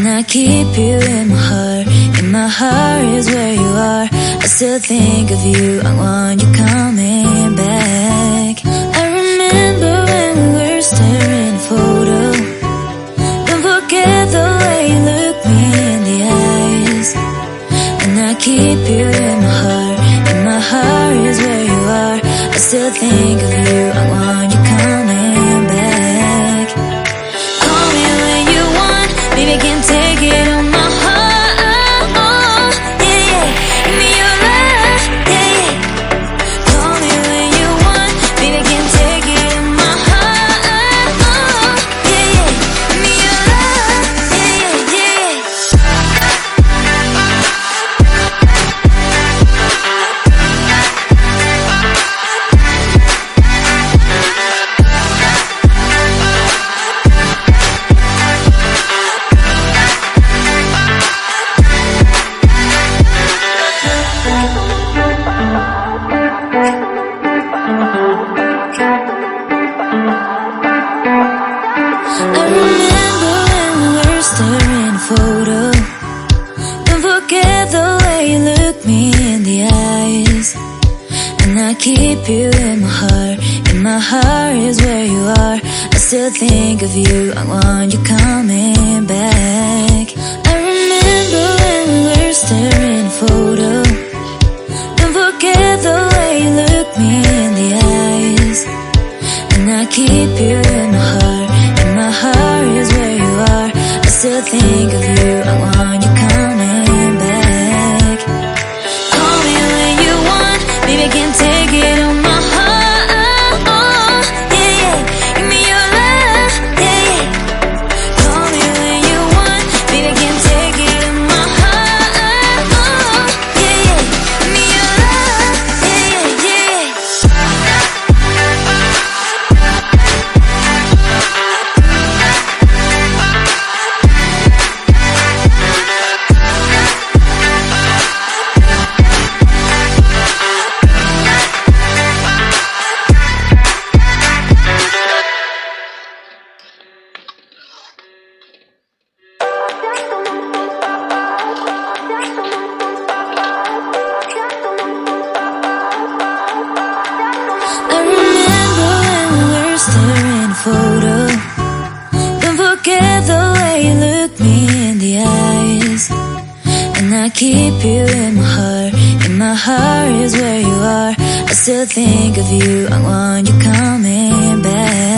I keep you in my heart is where you are. I still think of you, I want you coming back. I remember when we were staring at a photo. Don't forget the way you look me in the eyes. And I keep you in my heart is where you are. I still think of you, I want you coming back. Call me when you want, baby, I can't take it on my heart. Oh, yeah, yeah, give me your love, yeah, yeah. Call me when you want, baby, I can't take it on my heart. Oh, yeah, yeah, give me your love, yeah, yeah, yeah. I remember when we were staring at a photo. Don't forget the way you look me in the eyes. And I keep you in my heart is where you are. I still think of you, I want you coming back. I remember when we were staring at a photo. Don't forget the way you look me in the eyes. And I keep you in my heart is where you are. I still think of you, I want you coming back. Call me when you want, baby, I can't take it on my heart. Oh, yeah, yeah, give me your love, yeah, yeah. Call me when you want, baby, I can't take it on my heart. Oh, yeah, yeah, give me your love, yeah, yeah, yeah. I remember when we were staring at a photo. Don't forget the way you look me in the eyes. And I keep you in my heart is where you are. I still think of you, I want you coming back.